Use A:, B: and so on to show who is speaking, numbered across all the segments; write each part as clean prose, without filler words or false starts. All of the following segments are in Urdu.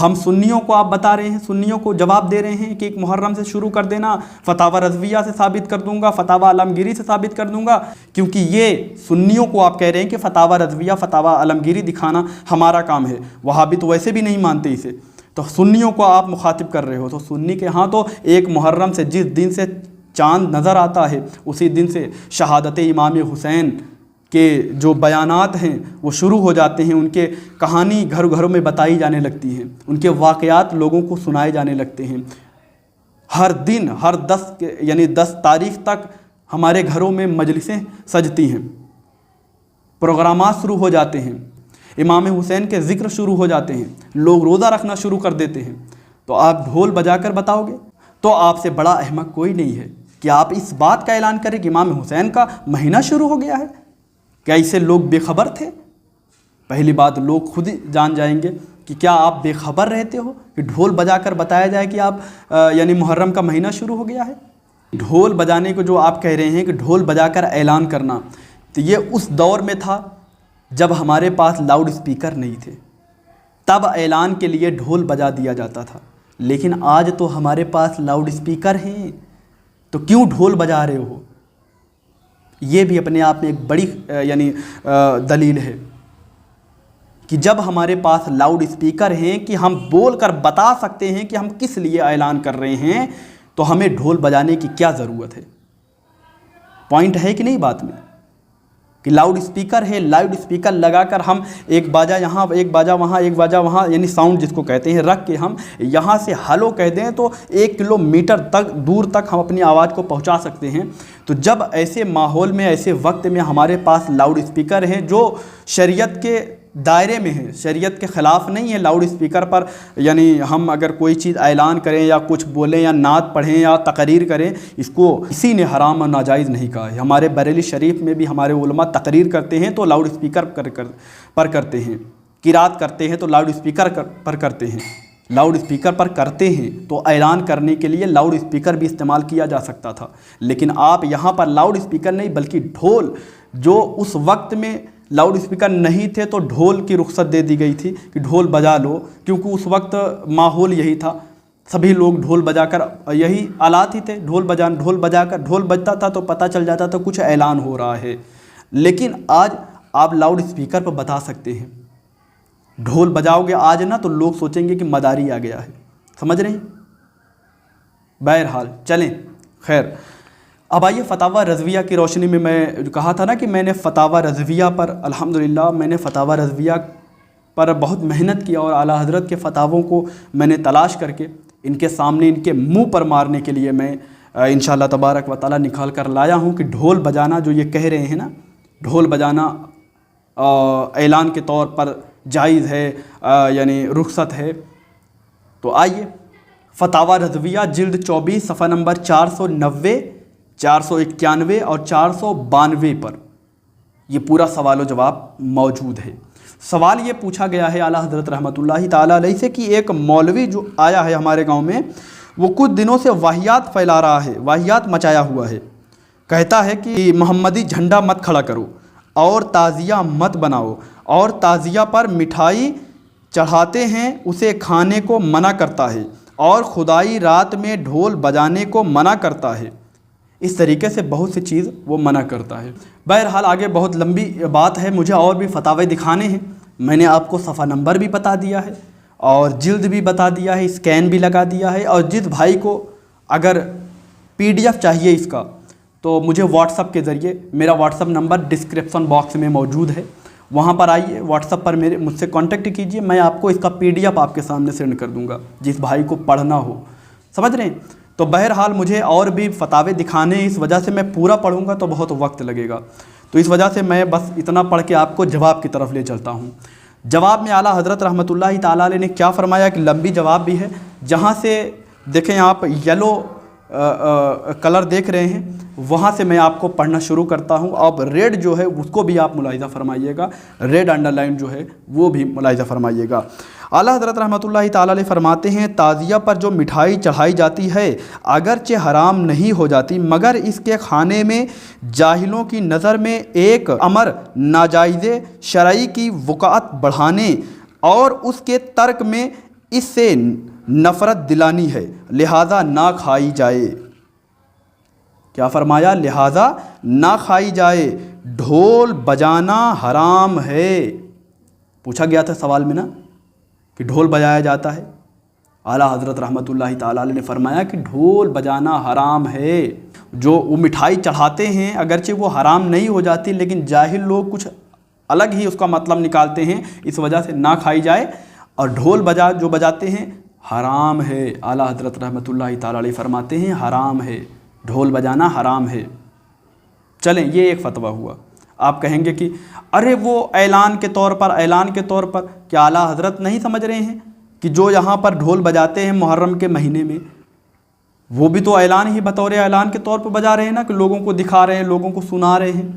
A: ہم سنیوں کو آپ بتا رہے ہیں، سنیوں کو جواب دے رہے ہیں کہ ایک محرم سے شروع کر دینا، فتاوی رضویہ سے ثابت کر دوں گا، فتاوی عالمگیری سے ثابت کر دوں گا، کیونکہ یہ سنیوں کو آپ کہہ رہے ہیں کہ فتاوی رضویہ فتاوی عالمگیری دکھانا ہمارا کام ہے، وہابی تو ویسے بھی نہیں مانتے اسے، تو سنیوں کو آپ مخاطب کر رہے ہو، تو سنی کے ہاں تو ایک محرم سے جس دن سے چاند نظر آتا ہے اسی دن سے شہادت امام حسین کے جو بیانات ہیں وہ شروع ہو جاتے ہیں، ان کے کہانی گھر گھروں میں بتائی جانے لگتی ہیں، ان کے واقعات لوگوں کو سنائے جانے لگتے ہیں، ہر دن ہر 10 تاریخ تک ہمارے گھروں میں مجلسیں سجتی ہیں، پروگرامات شروع ہو جاتے ہیں، امام حسین کے ذکر شروع ہو جاتے ہیں، لوگ روزہ رکھنا شروع کر دیتے ہیں، تو آپ ڈھول بجا کر بتاؤ گے؟ تو آپ سے بڑا احمق کوئی نہیں ہے کہ آپ اس بات کا اعلان کریں کہ امام حسین کا مہینہ شروع ہو گیا ہے۔ کیا اسے لوگ بے خبر تھے؟ پہلی بات لوگ خود ہی جان جائیں گے کہ کیا آپ بے خبر رہتے ہو کہ ڈھول بجا کر بتایا جائے کہ آپ یعنی محرم کا مہینہ شروع ہو گیا ہے۔ ڈھول بجانے کو جو آپ کہہ رہے ہیں کہ ڈھول بجا کر اعلان کرنا، تو یہ اس دور میں تھا جب ہمارے پاس لاؤڈ اسپیکر نہیں تھے، تب اعلان کے لیے ڈھول بجا دیا جاتا تھا، لیکن آج تو ہمارے پاس لاؤڈ اسپیکر ہیں، تو کیوں ڈھول بجا رہے ہو؟ یہ بھی اپنے آپ میں ایک بڑی دلیل ہے کہ جب ہمارے پاس لاؤڈ اسپیکر ہیں کہ ہم بول کر بتا سکتے ہیں کہ ہم کس لیے اعلان کر رہے ہیں، تو ہمیں ڈھول بجانے کی کیا ضرورت ہے؟ پوائنٹ ہے کہ نہیں بات میں کہ لاؤڈ اسپیکر ہے، لاؤڈ اسپیکر لگا کر ہم ایک باجا یہاں ایک باجا وہاں ایک باجا وہاں یعنی ساؤنڈ جس کو کہتے ہیں رکھ کے ہم یہاں سے ہلو کہہ دیں تو 1 کلومیٹر تک دور تک ہم اپنی آواز کو پہنچا سکتے ہیں۔ تو جب ایسے ماحول میں ایسے وقت میں ہمارے پاس لاؤڈ اسپیکر ہیں جو شریعت کے دائرے میں ہیں، شریعت کے خلاف نہیں ہے، لاؤڈ اسپیکر پر یعنی ہم اگر کوئی چیز اعلان کریں یا کچھ بولیں یا نعت پڑھیں یا تقریر کریں، اس کو کسی نے حرام اور ناجائز نہیں کہا ہے۔ ہمارے بریلی شریف میں بھی ہمارے علماء تقریر کرتے ہیں تو لاؤڈ اسپیکر پر کرتے ہیں، قرات کرتے ہیں تو لاؤڈ اسپیکر پر کرتے ہیں، لاؤڈ اسپیکر پر کرتے ہیں تو اعلان کرنے کے لیے لاؤڈ اسپیکر بھی استعمال کیا جا سکتا تھا، لیکن آپ یہاں پر لاؤڈ اسپیکر نہیں بلکہ ڈھول، جو اس وقت میں لاؤڈ اسپیکر نہیں تھے تو ڈھول کی رخصت دے دی گئی تھی کہ ڈھول بجا لو، کیونکہ اس وقت ماحول یہی تھا، سبھی لوگ ڈھول بجا کر یہی آلات ہی تھے، ڈھول بجا کر ڈھول بجتا تھا تو پتہ چل جاتا تھا کچھ اعلان ہو رہا ہے۔ لیکن آج آپ لاؤڈ اسپیکر پر بتا سکتے ہیں، ڈھول بجاؤ گے آج نا تو لوگ سوچیں گے کہ مداری آ گیا ہے، سمجھ رہے ہیں؟ بہرحال چلیں، خیر اب آئیے فتاوی رضویہ کی روشنی میں جو کہا تھا نا کہ میں نے فتاوی رضویہ پر الحمدللہ میں نے فتاوی رضویہ پر بہت محنت کی اور اعلیٰ حضرت کے فتاووں کو میں نے تلاش کر کے ان کے سامنے ان کے منہ پر مارنے کے لیے میں انشاءاللہ تبارک و تعالیٰ نکال کر لایا ہوں کہ ڈھول بجانا جو یہ کہہ رہے ہیں نا، ڈھول بجانا اعلان کے طور پر جائز ہے یعنی رخصت ہے۔ تو آئیے فتاوی رضویہ جلد 24 صفحہ نمبر 490 491 اور 492 پر یہ پورا سوال و جواب موجود ہے۔ سوال یہ پوچھا گیا ہے اعلیٰ حضرت رحمۃ اللہ تعالیٰ علیہ سے کہ ایک مولوی جو آیا ہے ہمارے گاؤں میں، وہ کچھ دنوں سے واہیات پھیلا رہا ہے، واہیات مچایا ہوا ہے، کہتا ہے کہ محمدی جھنڈا مت کھڑا کرو اور تعزیہ مت بناؤ، اور تعزیہ پر مٹھائی چڑھاتے ہیں اسے کھانے کو منع کرتا ہے، اور خدائی رات میں ڈھول بجانے کو منع کرتا ہے، اس طریقے سے بہت سی چیز وہ منع کرتا ہے۔ بہرحال آگے بہت لمبی بات ہے، مجھے اور بھی فتاوے دکھانے ہیں، میں نے آپ کو صفحہ نمبر بھی بتا دیا ہے اور جلد بھی بتا دیا ہے، اسکین بھی لگا دیا ہے، اور جس بھائی کو اگر PDF چاہیے اس کا تو مجھے واٹس اپ کے ذریعے، میرا what's up number description box میں موجود ہے، وہاں پر آئیے واٹس اپ پر مجھ سے کانٹیکٹ کیجئے، میں آپ کو اس کا PDF آپ کے سامنے سینڈ کر دوں گا جس بھائی کو پڑھنا ہو، سمجھ رہے ہیں؟ تو بہرحال مجھے اور بھی فتاوے دکھانے ہیں، اس وجہ سے میں پورا پڑھوں گا تو بہت وقت لگے گا، تو اس وجہ سے میں بس اتنا پڑھ کے آپ کو جواب کی طرف لے چلتا ہوں۔ جواب میں اعلیٰ حضرت رحمۃ اللہ تعالیٰ علیہ نے کیا فرمایا کہ لمبی جواب بھی ہے، جہاں سے دیکھیں آپ یلو کلر دیکھ رہے ہیں وہاں سے میں آپ کو پڑھنا شروع کرتا ہوں، اب ریڈ جو ہے اس کو بھی آپ ملاحظہ فرمائیے گا، ریڈ انڈر لائن جو ہے وہ بھی ملاحظہ فرمائیے گا۔ اعلیٰ حضرت رحمۃ اللہ تعالیٰ علیہ فرماتے ہیں تعزیہ پر جو مٹھائی چڑھائی جاتی ہے اگرچہ حرام نہیں ہو جاتی، مگر اس کے کھانے میں جاہلوں کی نظر میں ایک امر ناجائز شرعی کی وقعت بڑھانے اور اس کے ترک میں اس سے نفرت دلانی ہے، لہذا نہ کھائی جائے۔ کیا فرمایا؟ لہذا نہ کھائی جائے، ڈھول بجانا حرام ہے۔ پوچھا گیا تھا سوال میں نا کہ ڈھول بجایا جاتا ہے، اعلیٰ حضرت رحمۃ اللہ تعالیٰ علیہ نے فرمایا کہ ڈھول بجانا حرام ہے۔ جو وہ مٹھائی چڑھاتے ہیں اگرچہ وہ حرام نہیں ہو جاتی، لیکن جاہل لوگ کچھ الگ ہی اس کا مطلب نکالتے ہیں، اس وجہ سے نہ کھائی جائے۔ اور ڈھول جو بجاتے ہیں حرام ہے، اعلیٰ حضرت رحمۃ اللہ تعالیٰ علیہ فرماتے ہیں حرام ہے، ڈھول بجانا حرام ہے۔ چلیں یہ ایک فتویٰ ہوا۔ آپ کہیں گے کہ ارے وہ اعلان کے طور پر کیا اعلیٰ حضرت نہیں سمجھ رہے ہیں کہ جو یہاں پر ڈھول بجاتے ہیں محرم کے مہینے میں، وہ بھی تو اعلان ہی بطور اعلان کے طور پر بجا رہے ہیں نا، کہ لوگوں کو دکھا رہے ہیں، لوگوں کو سنا رہے ہیں۔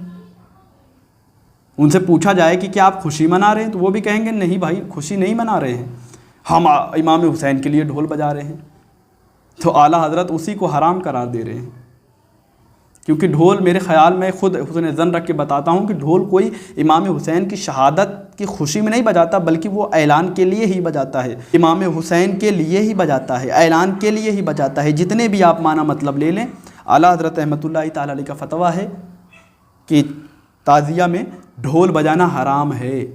A: ان سے پوچھا جائے کہ کیا آپ خوشی منا رہے ہیں، تو وہ بھی کہیں گے نہیں بھائی خوشی نہیں منا رہے ہیں، ہم امام حسین کے لیے ڈھول بجا رہے ہیں۔ تو اعلیٰ حضرت اسی کو حرام قرار دے رہے ہیں، کیونکہ ڈھول میرے خیال میں خود حسن ظن رکھ کے بتاتا ہوں کہ ڈھول کوئی امام حسین کی شہادت کی خوشی میں نہیں بجاتا، بلکہ وہ اعلان کے لیے ہی بجاتا ہے، امام حسین کے لیے ہی بجاتا ہے، اعلان کے لیے ہی بجاتا ہے۔ جتنے بھی آپ معنی مطلب لے لیں، اعلیٰ حضرت رحمۃ اللہ تعالیٰ علیہ کا فتویٰ ہے کہ تعزیہ میں ڈھول بجانا حرام ہے۔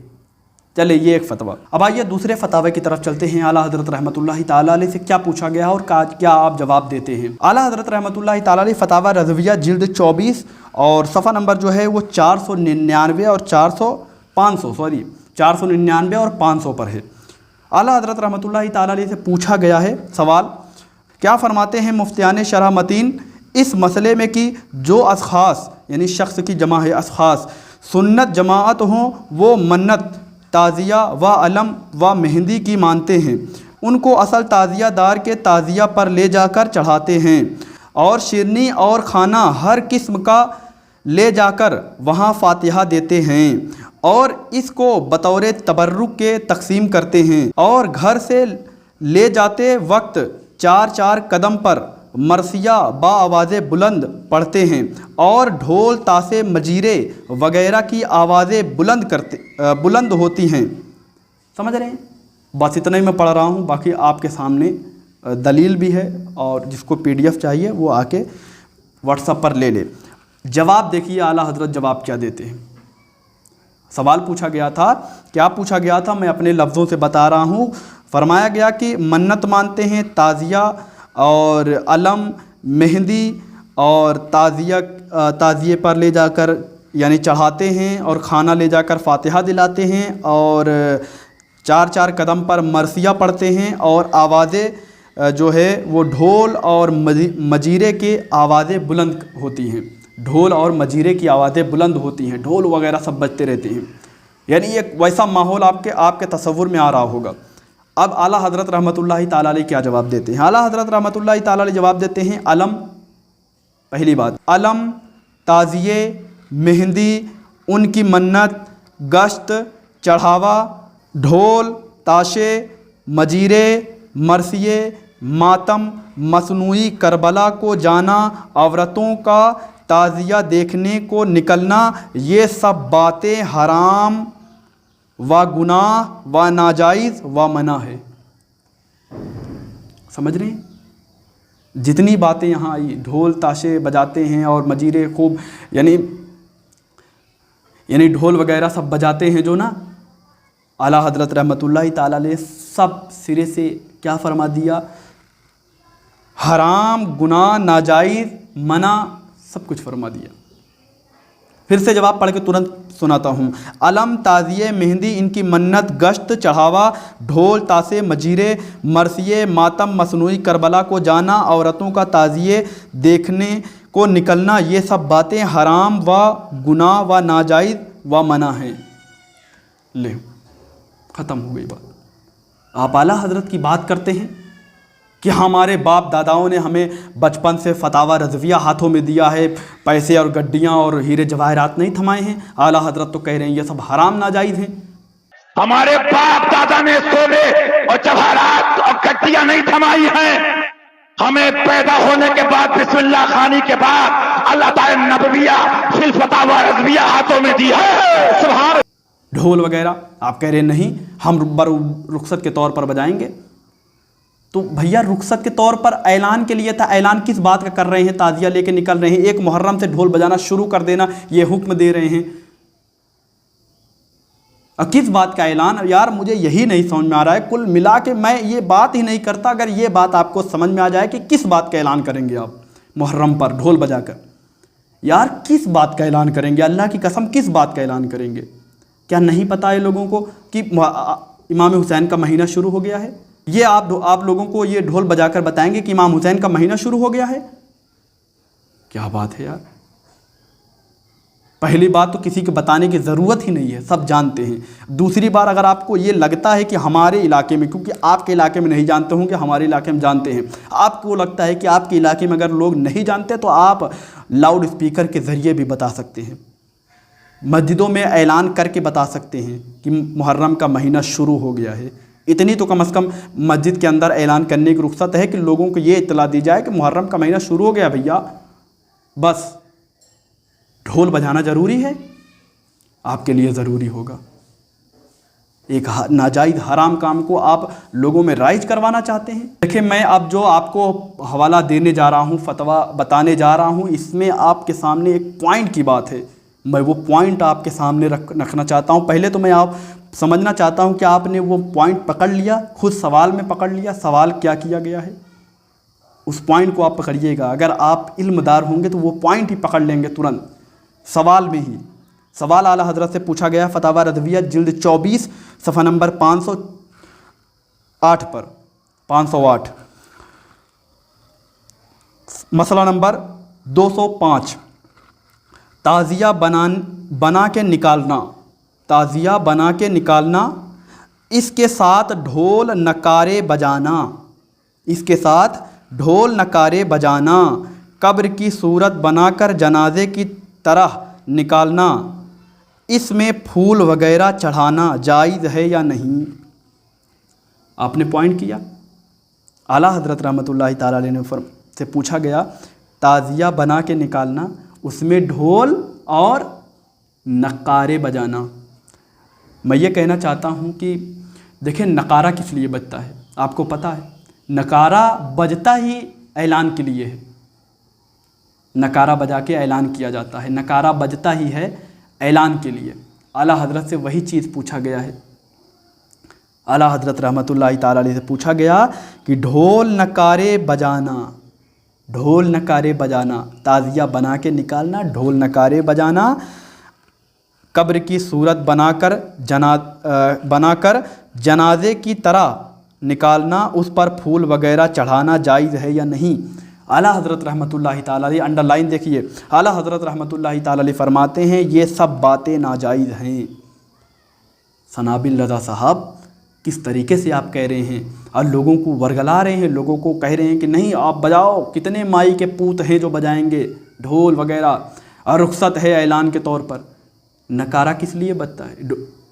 A: چلے یہ ایک فتویٰ۔ اب آئیے دوسرے فتوے کی طرف چلتے ہیں۔ اعلیٰ حضرت رحمۃ اللہ تعالیٰ علیہ سے کیا پوچھا گیا اور کیا آپ جواب دیتے ہیں؟ اعلیٰ حضرت رحمۃ اللہ تعالیٰ علیہ فتاوی رضویہ جلد 24 اور صفحہ نمبر جو ہے وہ 499 اور 499 اور 500 پر ہے۔ اعلیٰ حضرت رحمۃ اللہ تعالیٰ علیہ سے پوچھا گیا ہے سوال، کیا فرماتے ہیں مفتیان شرح متین اس مسئلے میں کہ جو اشخاص یعنی شخص کی جمع ہے اشخاص سنت جماعت ہوں، وہ منت، تعزیہ و علم و مہندی کی مانتے ہیں، ان کو اصل تعزیہ دار کے تعزیہ پر لے جا کر چڑھاتے ہیں، اور شیرنی اور کھانا ہر قسم کا لے جا کر وہاں فاتحہ دیتے ہیں، اور اس کو بطور تبرک کے تقسیم کرتے ہیں، اور گھر سے لے جاتے وقت 4 قدم پر مرثیہ با آواز بلند پڑھتے ہیں، اور ڈھول تاشے مجیرے وغیرہ کی آوازیں بلند ہوتی ہیں۔ سمجھ رہے ہیں؟ بس اتنا ہی میں پڑھ رہا ہوں، باقی آپ کے سامنے دلیل بھی ہے، اور جس کو PDF چاہیے وہ آ کے واٹس ایپ پر لے لے۔ جواب دیکھیے اعلیٰ حضرت جواب کیا دیتے ہیں۔ سوال پوچھا گیا تھا، کیا پوچھا گیا تھا میں اپنے لفظوں سے بتا رہا ہوں۔ فرمایا گیا کہ منت مانتے ہیں، تعزیہ اور علم، مہندی اور تعزیے پر لے جا کر یعنی چڑھاتے ہیں، اور کھانا لے جا کر فاتحہ دلاتے ہیں، اور 4 قدم پر مرثیہ پڑھتے ہیں، اور آوازیں جو ہے وہ ڈھول اور مجیرے کی آوازیں بلند ہوتی ہیں، ڈھول اور مجیرے کی آوازیں بلند ہوتی ہیں، ڈھول وغیرہ سب بجتے رہتے ہیں، یعنی ایک ویسا ماحول آپ کے تصور میں آ رہا ہوگا۔ اب اعلیٰ حضرت رحمۃ اللہ تعالیٰ علیہ کیا جواب دیتے ہیں؟ اعلیٰ حضرت رحمۃ اللہ تعالیٰ علیہ جواب دیتے ہیں علم، پہلی بات علم، تعزیے، مہندی، ان کی منت، گشت، چڑھاوا، ڈھول، تاشے، مجیرے، مرثیے، ماتم، مصنوعی کربلا کو جانا، عورتوں کا تعزیہ دیکھنے کو نکلنا، یہ سب باتیں حرام و گناہ و ناجائز و منع ہے۔ سمجھ رہے ہیں؟ جتنی باتیں یہاں آئی، ڈھول تاشے بجاتے ہیں اور مجیرے خوب یعنی ڈھول وغیرہ سب بجاتے ہیں جو نا، اعلیٰ حضرت رحمۃ اللہ تعالیٰ علیہ سب سرے سے کیا فرما دیا؟ حرام، گناہ، ناجائز، منع، سب کچھ فرما دیا۔ پھر سے جواب پڑھ کے ترنت سناتا ہوں۔ علم، تعزیے، مہندی، ان کی منت، گشت، چڑھاوا، ڈھول، تاشے، مجیرے، مرثیے، ماتم، مصنوعی کربلا کو جانا، عورتوں کا تعزیے دیکھنے کو نکلنا، یہ سب باتیں حرام و گناہ و ناجائز و منع ہیں۔ لے ختم ہو گئی بات۔ آپ اعلیٰ حضرت کی بات کرتے ہیں کہ ہمارے باپ داداؤں نے ہمیں بچپن سے فتاوی رضویہ ہاتھوں میں دیا ہے، پیسے اور گڈیاں اور ہیرے جواہرات نہیں تھمائے ہیں۔ اعلیٰ حضرت تو کہہ رہے ہیں یہ سب حرام ناجائز ہیں۔
B: ہمارے باپ دادا نے سونے اور جواہرات اور گڈیاں نہیں تھمائی ہیں، ہمیں پیدا ہونے کے بعد بسم اللہ خانی کے بعد اللہ تعالی نبویہ فی الفتاوی رضویہ ہاتھوں میں دی ہے۔ سبحان۔
A: ڈھول وغیرہ آپ کہہ رہے ہیں نہیں، ہم رخصت کے طور پر بجائیں گے، تو بھیا رخصت کے طور پر اعلان کے لیے تھا، اعلان کس بات کا کر رہے ہیں؟ تعزیہ لے کے نکل رہے ہیں، ایک محرم سے ڈھول بجانا شروع کر دینا یہ حکم دے رہے ہیں، اور کس بات کا اعلان؟ یار مجھے یہی نہیں سمجھ میں آ رہا ہے، کل ملا کے میں یہ بات ہی نہیں کرتا اگر یہ بات آپ کو سمجھ میں آ جائے کہ کس بات کا اعلان کریں گے آپ محرم پر ڈھول بجا کر، یار کس بات کا اعلان کریں گے؟ اللہ کی قسم کس بات کا اعلان کریں گے؟ کیا نہیں پتہ ہے لوگوں کو کہ امام حسین کا مہینہ شروع ہو گیا ہے؟ یہ آپ لوگوں کو یہ ڈھول بجا کر بتائیں گے کہ امام حسین کا مہینہ شروع ہو گیا ہے؟ کیا بات ہے یار! پہلی بات تو کسی کو بتانے کی ضرورت ہی نہیں ہے، سب جانتے ہیں۔ دوسری بار اگر آپ کو یہ لگتا ہے کہ ہمارے علاقے میں، کیونکہ آپ کے علاقے میں نہیں جانتے ہوں گے، ہمارے علاقے میں جانتے ہیں، آپ کو لگتا ہے کہ آپ کے علاقے میں اگر لوگ نہیں جانتے تو آپ لاؤڈ اسپیکر کے ذریعے بھی بتا سکتے ہیں، مسجدوں میں اعلان کر کے بتا سکتے ہیں کہ محرم کا مہینہ شروع ہو گیا ہے۔ اتنی تو کم از کم مسجد کے اندر اعلان کرنے کی رخصت ہے کہ لوگوں کو یہ اطلاع دی جائے کہ محرم کا مہینہ شروع ہو گیا بھیا۔ بس ڈھول بجانا ضروری ہے، آپ کے لیے ضروری ہوگا۔ ایک ناجائز حرام کام کو آپ لوگوں میں رائج کروانا چاہتے ہیں۔ دیکھیں میں اب جو آپ کو حوالہ دینے جا رہا ہوں، فتویٰ بتانے جا رہا ہوں، اس میں آپ کے سامنے ایک پوائنٹ کی بات ہے، میں وہ پوائنٹ آپ کے سامنے رکھنا چاہتا ہوں۔ پہلے تو میں آپ سمجھنا چاہتا ہوں کہ آپ نے وہ پوائنٹ پکڑ لیا، خود سوال میں پکڑ لیا، سوال کیا کیا گیا ہے اس پوائنٹ کو آپ پکڑیے گا۔ اگر آپ علم دار ہوں گے تو وہ پوائنٹ ہی پکڑ لیں گے ترنت، سوال میں ہی۔ سوال اعلیٰ حضرت سے پوچھا گیا فتاویٰ رضویہ جلد 24 صفحہ نمبر 508 پر، 508 مسئلہ نمبر 205، تعزیہ بنا کے نکالنا، تعزیہ بنا کے نکالنا، اس کے ساتھ ڈھول نکارے بجانا، اس کے ساتھ ڈھول نکارے بجانا، قبر کی صورت بنا کر جنازے کی طرح نکالنا، اس میں پھول وغیرہ چڑھانا جائز ہے یا نہیں؟ آپ نے پوائنٹ کیا، اعلیٰ حضرت رحمۃ اللہ تعالیٰ علیہ سے پوچھا گیا تعزیہ بنا کے نکالنا، اس میں ڈھول اور نقارے بجانا۔ میں یہ کہنا چاہتا ہوں کہ دیکھیں نقارہ کس لیے بجتا ہے آپ کو پتہ ہے؟ نقارہ بجتا ہی اعلان کے لیے ہے، نکارہ بجا کے اعلان کیا جاتا ہے، نکارہ بجتا ہی ہے اعلان کے لیے۔ اعلیٰ حضرت سے وہی چیز پوچھا گیا ہے، اعلیٰ حضرت رحمۃ اللہ تعالیٰ علیہ سے پوچھا گیا کہ ڈھول نکارے بجانا، ڈھول نکارے بجانا، تعزیہ بنا کے نکالنا، ڈھول نکارے بجانا، قبر کی صورت بنا کر جنازے کی طرح نکالنا، اس پر پھول وغیرہ چڑھانا جائز ہے یا نہیں؟ اعلیٰ حضرت رحمۃ اللہ تعالیٰ علیہ انڈر لائن دیکھیے، اعلیٰ حضرت رحمۃ اللہ تعالیٰ علیہ فرماتے ہیں یہ سب باتیں ناجائز ہیں۔ سنابل رضا صاحب کس طریقے سے آپ کہہ رہے ہیں اور لوگوں کو ورگلا رہے ہیں، لوگوں کو کہہ رہے ہیں کہ نہیں آپ بجاؤ، کتنے مائی کے پوت ہیں جو بجائیں گے ڈھول وغیرہ، اور رخصت ہے اعلان کے طور پر۔ نکارہ کس لیے بجتا ہے؟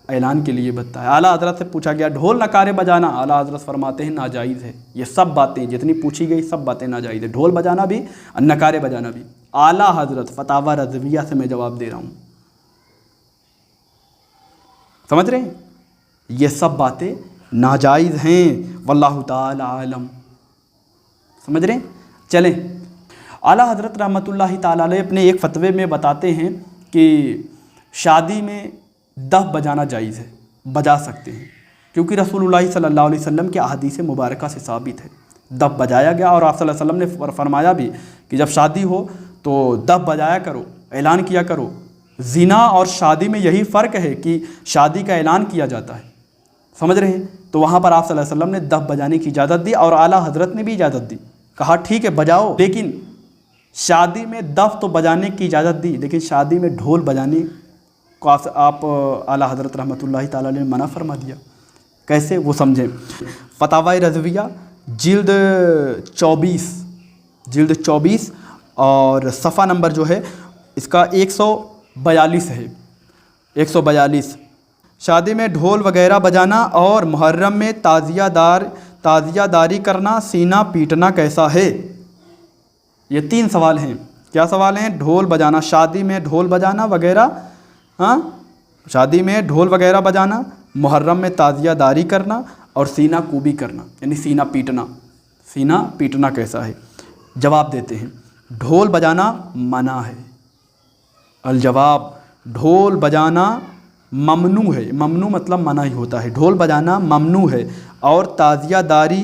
A: اعلان کے لیے بجتا ہے۔ اعلیٰ حضرت سے پوچھا گیا ڈھول نکارے بجانا، اعلیٰ حضرت فرماتے ہیں ناجائز ہے، یہ سب باتیں جتنی پوچھی گئی سب باتیں ناجائز ہے، ڈھول بجانا بھی اور نکارے بجانا بھی۔ اعلیٰ حضرت فتاویٰ رضویہ سے میں جواب دے رہا ہوں، سمجھ رہے ہیں؟ یہ سب باتیں ناجائز ہیں، واللہ تعالی عالم، سمجھ رہے ہیں؟ چلیں اعلیٰ حضرت رحمۃ اللہ تعالیٰ علیہ اپنے ایک فتوے میں بتاتے ہیں کہ شادی میں دف بجانا جائز ہے، بجا سکتے ہیں، کیونکہ رسول اللہ صلی اللہ علیہ وسلم کے احادیث مبارکہ سے ثابت ہے دف بجایا گیا، اور آپ صلی اللہ علیہ وسلم نے فرمایا بھی کہ جب شادی ہو تو دف بجایا کرو، اعلان کیا کرو۔ زنا اور شادی میں یہی فرق ہے کہ شادی کا اعلان کیا جاتا ہے، سمجھ رہے ہیں؟ تو وہاں پر آپ صلی اللہ علیہ وسلم نے دف بجانے کی اجازت دی، اور اعلیٰ حضرت نے بھی اجازت دی، کہا ٹھیک ہے بجاؤ، لیکن شادی میں دف تو بجانے کی اجازت دی، لیکن شادی میں ڈھول بجانے کو آپ اعلیٰ حضرت رحمۃ اللہ تعالیٰ نے منع فرما دیا۔ کیسے وہ سمجھیں؟ فتاویٰ رضویہ جلد 24 اور صفحہ نمبر جو ہے اس کا 142 ہے، 142۔ شادی میں ڈھول وغیرہ بجانا اور محرم میں تعزیہ داری کرنا، سینہ پیٹنا کیسا ہے؟ یہ 3 سوال ہیں۔ کیا سوال ہیں؟ ڈھول بجانا، شادی میں ڈھول بجانا وغیرہ، ہاں شادی میں ڈھول وغیرہ بجانا، محرم میں تعزیہ داری کرنا، اور سینہ کوبی کرنا یعنی سینہ پیٹنا، سینہ پیٹنا کیسا ہے؟ جواب دیتے ہیں ڈھول بجانا منع ہے۔ الجواب ڈھول بجانا ممنوع ہے۔ ممنوع مطلب منع ہی ہوتا ہے۔ ڈھول بجانا ممنوع ہے اور تعزیہ داری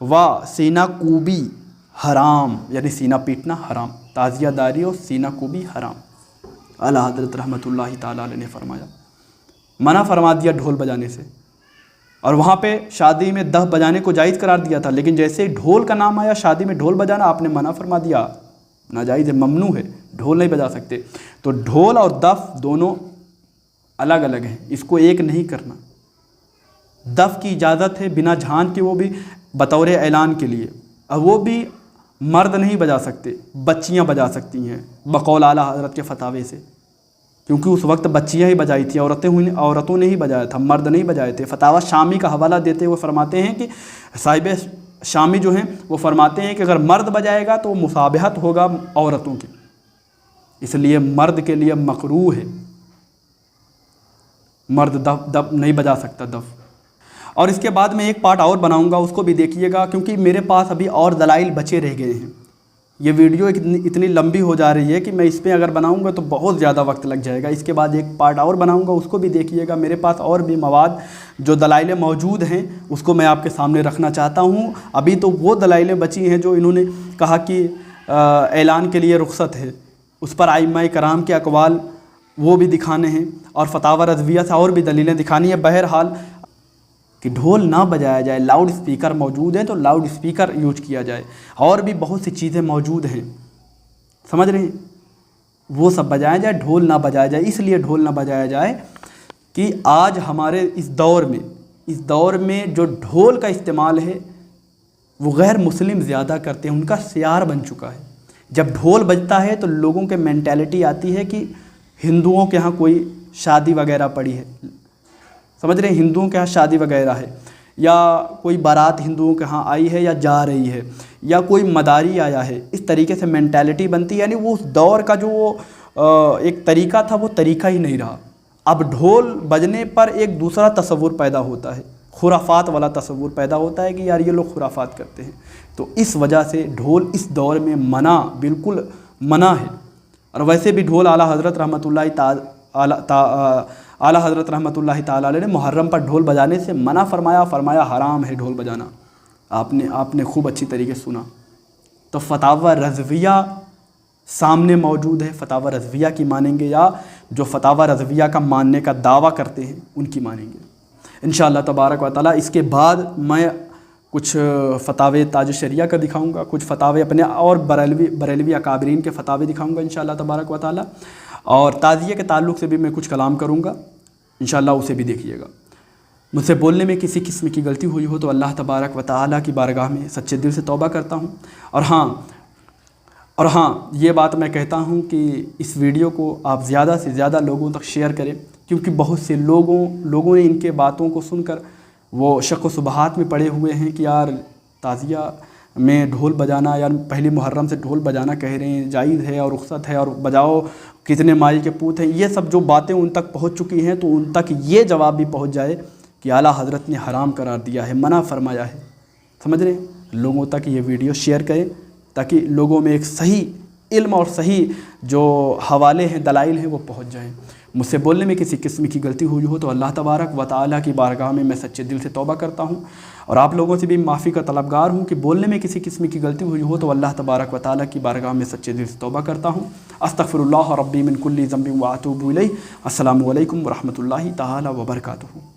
A: و سینہ کوبی حرام، یعنی سینہ پیٹنا حرام۔ تعزیہ داری اور سینہ کوبی حرام۔ اعلیٰ حضرت رحمۃ اللہ تعالیٰ علیہ نے فرمایا، منع فرما دیا ڈھول بجانے سے، اور وہاں پہ شادی میں دف بجانے کو جائز قرار دیا تھا، لیکن جیسے ڈھول کا نام آیا شادی میں ڈھول بجانا آپ نے منع فرما دیا، ناجائز ہے، ممنوع ہے، ڈھول نہیں بجا سکتے۔ تو ڈھول اور دف دونوں الگ الگ ہیں، اس کو ایک نہیں کرنا۔ دف کی اجازت ہے بنا جھان کے، وہ بھی بطور اعلان کے لیے، اور وہ بھی مرد نہیں بجا سکتے، بچیاں بجا سکتی ہیں بقول اعلیٰ حضرت کے فتاوے سے، کیونکہ اس وقت بچیاں ہی بجائی تھیں، عورتوں نے ہی بجایا تھا، مرد نہیں بجائے تھے۔ فتاوی شامی کا حوالہ دیتے ہوئے فرماتے ہیں کہ صاحب شامی جو ہیں وہ فرماتے ہیں کہ اگر مرد بجائے گا تو مشابہت ہوگا عورتوں کی، اس لیے مرد کے لیے مکروہ ہے، مرد دف نہیں بجا سکتا دف۔ اور اس کے بعد میں ایک پارٹ اور بناؤں گا، اس کو بھی دیکھیے گا، کیونکہ میرے پاس ابھی اور دلائل بچے رہ گئے ہیں۔ یہ ویڈیو اتنی لمبی ہو جا رہی ہے کہ میں اس پہ اگر بناؤں گا تو بہت زیادہ وقت لگ جائے گا۔ اس کے بعد ایک پارٹ اور بناؤں گا، اس کو بھی دیکھیے گا۔ میرے پاس اور بھی مواد جو دلائل موجود ہیں اس کو میں آپ کے سامنے رکھنا چاہتا ہوں۔ ابھی تو وہ دلائل بچی ہیں جو انہوں نے کہا کہ اعلان کے لیے رخصت ہے، اس پر ائمہ کرام کے اقوال وہ بھی دکھانے ہیں، اور فتاوی رضویہ سے اور بھی دلیلیں دکھانی ہیں۔ بہرحال کہ ڈھول نہ بجایا جائے، لاؤڈ اسپیکر موجود ہیں تو لاؤڈ اسپیکر یوز کیا جائے، اور بھی بہت سی چیزیں موجود ہیں، سمجھ رہے ہیں، وہ سب بجایا جائے، ڈھول نہ بجایا جائے۔ اس لیے ڈھول نہ بجایا جائے کہ آج ہمارے اس دور میں جو ڈھول کا استعمال ہے وہ غیر مسلم زیادہ کرتے ہیں، ان کا شعار بن چکا ہے۔ جب ڈھول بجتا ہے تو لوگوں کے مینٹیلٹی آتی ہے کہ ہندوؤں کے ہاں کوئی شادی وغیرہ پڑی ہے، سمجھ رہے ہیں، ہندوؤں کے ہاں شادی وغیرہ ہے، یا کوئی بارات ہندوؤں کے ہاں آئی ہے یا جا رہی ہے، یا کوئی مداری آیا ہے، اس طریقے سے مینٹیلٹی بنتی ہے۔ یعنی وہ اس دور کا جو ایک طریقہ تھا وہ طریقہ ہی نہیں رہا۔ اب ڈھول بجنے پر ایک دوسرا تصور پیدا ہوتا ہے، خرافات والا تصور پیدا ہوتا ہے کہ یار یہ لوگ خرافات کرتے ہیں۔ تو اس وجہ سے ڈھول اس دور میں منع، بالکل منع ہے۔ اور ویسے بھی ڈھول اعلیٰ حضرت رحمۃ اللہ تعالیٰ علیہ نے محرم پر ڈھول بجانے سے منع فرمایا حرام ہے ڈھول بجانا۔ آپ نے خوب اچھی طریقے سے سنا۔ تو فتاوی رضویہ سامنے موجود ہے، فتاوی رضویہ کی مانیں گے، یا جو فتاوی رضویہ کا ماننے کا دعویٰ کرتے ہیں ان کی مانیں گے انشاءاللہ تبارک و تعالیٰ۔ اس کے بعد میں کچھ فتاوی تاج شریعہ کا دکھاؤں گا، کچھ فتاوی اپنے اور بریلوی اکابرین کے فتاوی دکھاؤں گا انشاءاللہ تبارک و تعالیٰ، اور تعزیہ کے تعلق سے بھی میں کچھ کلام کروں گا انشاءاللہ، اسے بھی دیکھیے گا۔ مجھ سے بولنے میں کسی قسم کی غلطی ہوئی ہو تو اللہ تبارک و تعالیٰ کی بارگاہ میں سچے دل سے توبہ کرتا ہوں۔ اور ہاں یہ بات میں کہتا ہوں کہ اس ویڈیو کو آپ زیادہ سے زیادہ لوگوں تک شیئر کریں، کیونکہ بہت سے لوگوں نے ان کے باتوں کو سن کر وہ شک و شبہات میں پڑے ہوئے ہیں کہ یار تعزیہ میں ڈھول بجانا، یار پہلی محرم سے ڈھول بجانا کہہ رہے ہیں جائز ہے اور رخصت ہے اور بجاؤ، کتنے مائی کے پوت ہیں۔ یہ سب جو باتیں ان تک پہنچ چکی ہیں تو ان تک یہ جواب بھی پہنچ جائے کہ اعلیٰ حضرت نے حرام قرار دیا ہے، منع فرمایا ہے، سمجھ رہے ہیں۔ لوگوں تک یہ ویڈیو شیئر کریں تاکہ لوگوں میں ایک صحیح علم اور صحیح جو حوالے ہیں، دلائل ہیں، وہ پہنچ جائیں۔ مجھ سے بولنے میں کسی قسم کی غلطی ہوئی ہو تو اللہ تبارک و تعالیٰ کی بارگاہ میں سچے دل سے توبہ کرتا ہوں، اور آپ لوگوں سے بھی معافی کا طلبگار ہوں کہ بولنے میں کسی قسم کی غلطی ہوئی ہو تو اللہ تبارک و تعالیٰ کی بارگاہ میں سچے دل سے توبہ کرتا ہوں۔ استغفر اللہ ربی من کل ذنب واتوب الیہ۔ السلام علیکم ورحمۃ اللہ تعالیٰ وبرکاتہ۔